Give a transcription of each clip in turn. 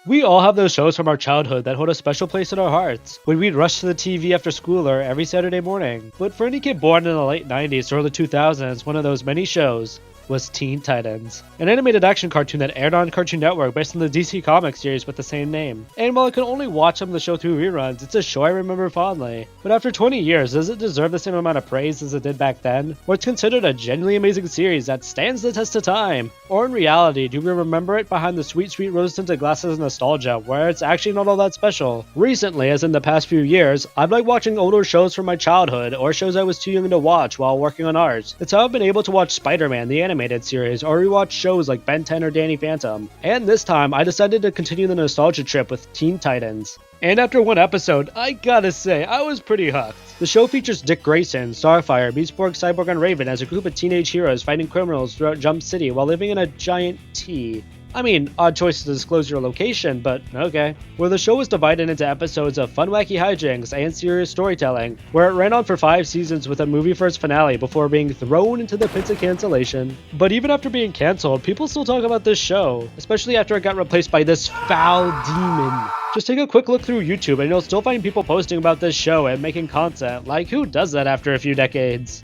We all have those shows from our childhood that hold a special place in our hearts, when we'd rush to the TV after school or every Saturday morning. But for any kid born in the late 90s or early 2000s, one of those many shows was Teen Titans, an animated action cartoon that aired on Cartoon Network based on the DC Comics series with the same name. And while I can only watch some of the show through reruns, it's a show I remember fondly. But after 20 years, does it deserve the same amount of praise as it did back then? Or it's considered a genuinely amazing series that stands the test of time? Or in reality, do we remember it behind the sweet rose-tinted glasses of nostalgia, where it's actually not all that special? Recently, as in the past few years, I've liked watching older shows from my childhood, or shows I was too young to watch while working on art. It's how I've been able to watch Spider-Man, the animated series, or rewatch shows like Ben 10 or Danny Phantom. And this time, I decided to continue the nostalgia trip with Teen Titans. And after one episode, I gotta say, I was pretty hooked. The show features Dick Grayson, Starfire, Beast Boy, Cyborg, and Raven as a group of teenage heroes fighting criminals throughout Jump City while living in a giant T. I mean, odd choice to disclose your location, but okay. Where the show was divided into episodes of fun wacky hijinks and serious storytelling, where it ran on for 5 seasons with a movie for its finale before being thrown into the pits of cancellation. But even after being cancelled, people still talk about this show, especially after it got replaced by this foul demon. Just take a quick look through YouTube and you'll still find people posting about this show and making content. Like, who does that after a few decades?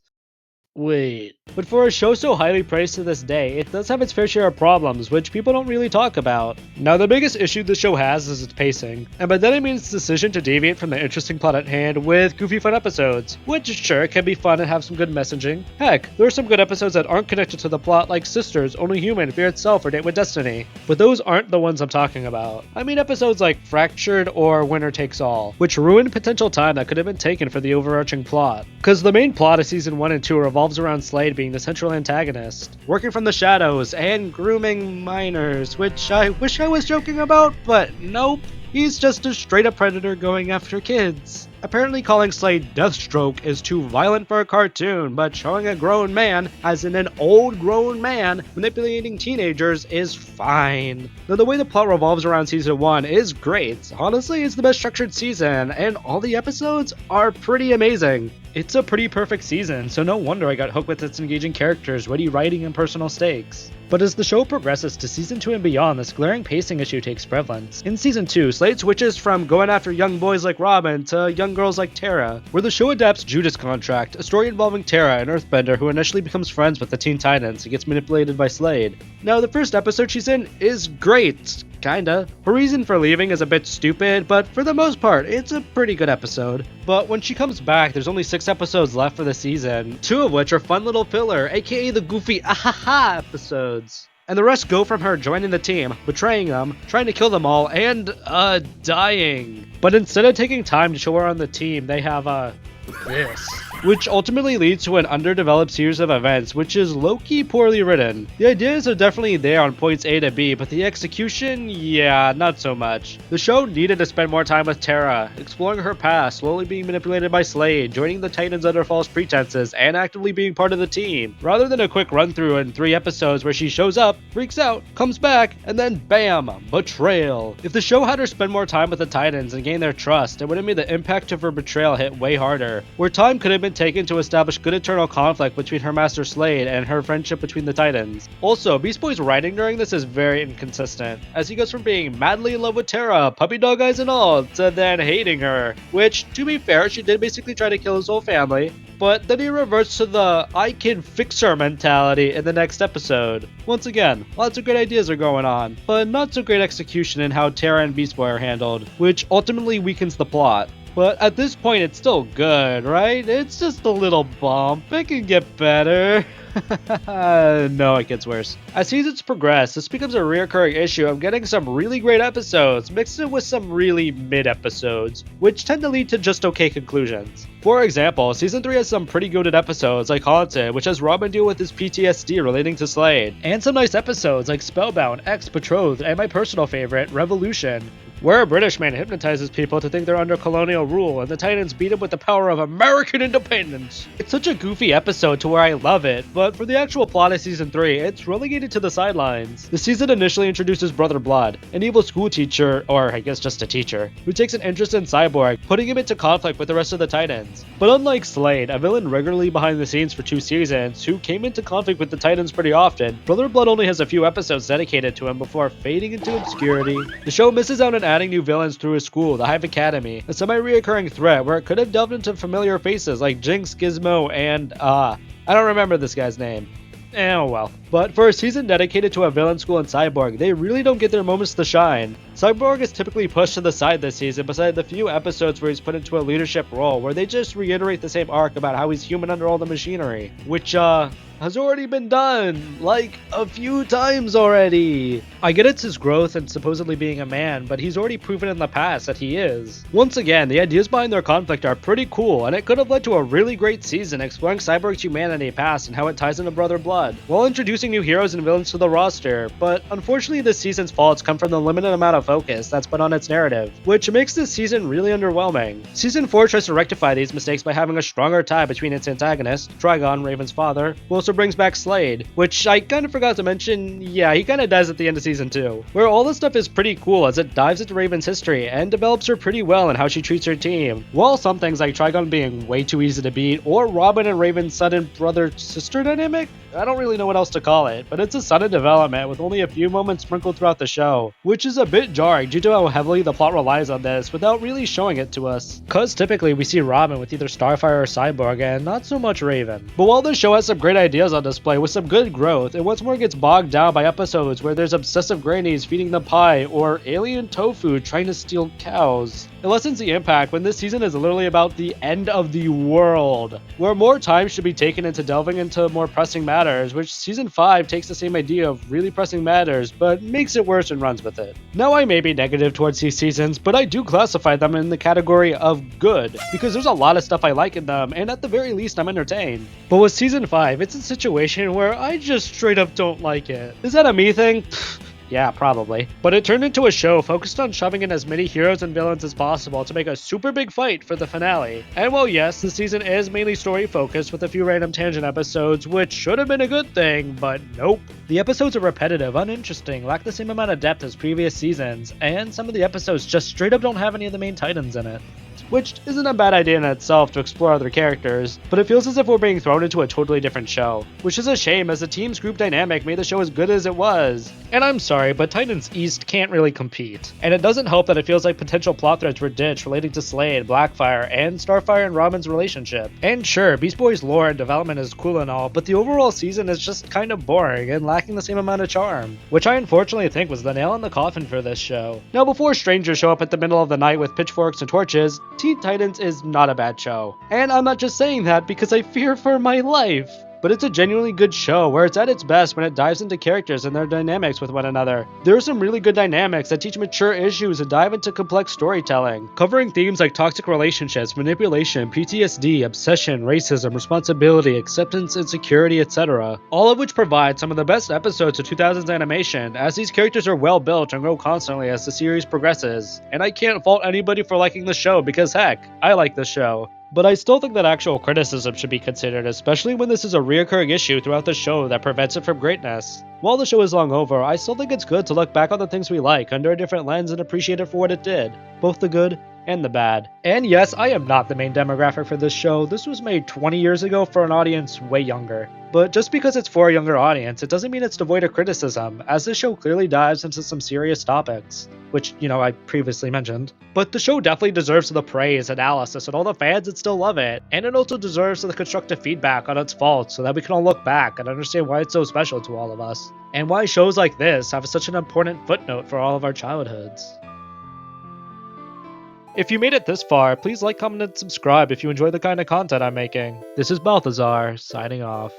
Wait. But for a show so highly praised to this day, it does have its fair share of problems, which people don't really talk about. Now, the biggest issue the show has is its pacing, and by that I mean its decision to deviate from the interesting plot at hand with goofy fun episodes, which sure can be fun and have some good messaging. Heck, there are some good episodes that aren't connected to the plot like Sisters, Only Human, Fear Itself, or Date with Destiny, but those aren't the ones I'm talking about. I mean episodes like Fractured or Winner Takes All, which ruined potential time that could have been taken for the overarching plot. Cause the main plot of season 1 and 2 revolves around Slade being the central antagonist, working from the shadows and grooming minors, which I wish I was joking about, but nope. He's just a straight up predator going after kids. Apparently calling Slade Deathstroke is too violent for a cartoon, but showing a grown man, as in an old grown man, manipulating teenagers is fine. Now the way the plot revolves around season 1 is great. Honestly, it's the best structured season, and all the episodes are pretty amazing. It's a pretty perfect season, so no wonder I got hooked with its engaging characters, witty writing, and personal stakes. But as the show progresses to season 2 and beyond, this glaring pacing issue takes prevalence. In season 2, Slade switches from going after young boys like Robin to young girls like Tara, where the show adapts Judas Contract, a story involving Tara, an earthbender who initially becomes friends with the Teen Titans and gets manipulated by Slade. Now, the first episode she's in is great. Kinda. Her reason for leaving is a bit stupid, but for the most part, it's a pretty good episode. But when she comes back, there's only 6 episodes left for the season, 2 of which are fun little filler, aka the goofy ahaha episodes. And the rest go from her joining the team, betraying them, trying to kill them all, and, dying. But instead of taking time to show her on the team, they have, this. Which ultimately leads to an underdeveloped series of events, which is low-key poorly written. The ideas are definitely there on points A to B, but the execution, yeah, not so much. The show needed to spend more time with Tara, exploring her past, slowly being manipulated by Slade, joining the Titans under false pretenses, and actively being part of the team, rather than a quick run-through in 3 episodes where she shows up, freaks out, comes back, and then BAM! Betrayal. If the show had her spend more time with the Titans and gain their trust, it would have made the impact of her betrayal hit way harder, where time could have been taken to establish good internal conflict between her master Slade and her friendship between the Titans. Also, Beast Boy's writing during this is very inconsistent, as he goes from being madly in love with Tara, puppy dog eyes and all, to then hating her, which, to be fair, she did basically try to kill his whole family, but then he reverts to the I can fix her mentality in the next episode. Once again, lots of great ideas are going on, but not so great execution in how Tara and Beast Boy are handled, which ultimately weakens the plot. But at this point, it's still good, right? It's just a little bump. It can get better. No, it gets worse. As seasons progress, this becomes a recurring issue of getting some really great episodes mixed in with some really mid episodes, which tend to lead to just okay conclusions. For example, season 3 has some pretty goated episodes like Haunted, which has Robin deal with his PTSD relating to Slade, and some nice episodes like Spellbound, Ex-Betrothed, and my personal favorite, Revolution, where a British man hypnotizes people to think they're under colonial rule, and the Titans beat him with the power of American independence. It's such a goofy episode to where I love it, but for the actual plot of Season 3, it's relegated to the sidelines. The season initially introduces Brother Blood, an evil school teacher, or I guess just a teacher, who takes an interest in Cyborg, putting him into conflict with the rest of the Titans. But unlike Slade, a villain regularly behind the scenes for 2 seasons, who came into conflict with the Titans pretty often, Brother Blood only has a few episodes dedicated to him before fading into obscurity. The show misses out on adding new villains through his school, the Hive Academy, a semi-reoccurring threat where it could have delved into familiar faces like Jinx, Gizmo, and I don't remember this guy's name. Oh well. But for a season dedicated to a villain school in Cyborg, they really don't get their moments to shine. Cyborg is typically pushed to the side this season beside the few episodes where he's put into a leadership role where they just reiterate the same arc about how he's human under all the machinery, which has already been done, like, a few times already. I get it's his growth and supposedly being a man, but he's already proven in the past that he is. Once again, the ideas behind their conflict are pretty cool, and it could have led to a really great season exploring Cyborg's humanity past and how it ties into Brother Blood, while introducing new heroes and villains to the roster. But unfortunately, this season's faults come from the limited amount of focus that's put on its narrative, which makes this season really underwhelming. Season 4 tries to rectify these mistakes by having a stronger tie between its antagonist, Trigon, Raven's father, who also brings back Slade, which I kind of forgot to mention, yeah, he kind of dies at the end of Season 2, where all this stuff is pretty cool as it dives into Raven's history and develops her pretty well in how she treats her team, while some things like Trigon being way too easy to beat, or Robin and Raven's sudden brother-sister dynamic? I don't really know what else to call it, but it's a sudden development with only a few moments sprinkled throughout the show, which is a bit jarring due to how heavily the plot relies on this without really showing it to us. Cause typically we see Robin with either Starfire or Cyborg and not so much Raven. But while this show has some great ideas on display with some good growth, it once more gets bogged down by episodes where there's obsessive grannies feeding them pie or alien tofu trying to steal cows. It lessens the impact when this season is literally about the end of the world, where more time should be taken into delving into more pressing matters, which Season 5 takes the same idea of really pressing matters, but makes it worse and runs with it. Now I may be negative towards these seasons, but I do classify them in the category of good, because there's a lot of stuff I like in them, and at the very least I'm entertained. But with Season 5, it's a situation where I just straight up don't like it. Is that a me thing? Yeah, probably. But it turned into a show focused on shoving in as many heroes and villains as possible to make a super big fight for the finale. And while yes, the season is mainly story focused with a few random tangent episodes, which should have been a good thing, but nope. The episodes are repetitive, uninteresting, lack the same amount of depth as previous seasons, and some of the episodes just straight up don't have any of the main titans in it. Which isn't a bad idea in itself to explore other characters, but it feels as if we're being thrown into a totally different show, which is a shame as the team's group dynamic made the show as good as it was. And I'm sorry, but Titans East can't really compete. And it doesn't help that it feels like potential plot threads were ditched relating to Slade, Blackfire, and Starfire and Robin's relationship. And sure, Beast Boy's lore and development is cool and all, but the overall season is just kind of boring and lacking the same amount of charm, which I unfortunately think was the nail in the coffin for this show. Now before strangers show up at the middle of the night with pitchforks and torches, Teen Titans is not a bad show. And I'm not just saying that because I fear for my life. But it's a genuinely good show where it's at its best when it dives into characters and their dynamics with one another. There are some really good dynamics that teach mature issues and dive into complex storytelling, covering themes like toxic relationships, manipulation, PTSD, obsession, racism, responsibility, acceptance, insecurity, etc. All of which provide some of the best episodes of 2000s animation, as these characters are well built and grow constantly as the series progresses. And I can't fault anybody for liking the show because heck, I like the show. But I still think that actual criticism should be considered, especially when this is a reoccurring issue throughout the show that prevents it from greatness. While the show is long over, I still think it's good to look back on the things we like under a different lens and appreciate it for what it did, both the good and the bad. And yes, I am not the main demographic for this show. This was made 20 years ago for an audience way younger. But just because it's for a younger audience, it doesn't mean it's devoid of criticism, as this show clearly dives into some serious topics, which, I previously mentioned. But the show definitely deserves the praise, analysis, and all the fans that still love it, and it also deserves the constructive feedback on its faults so that we can all look back and understand why it's so special to all of us, and why shows like this have such an important footnote for all of our childhoods. If you made it this far, please like, comment, and subscribe if you enjoy the kind of content I'm making. This is Balthazar, signing off.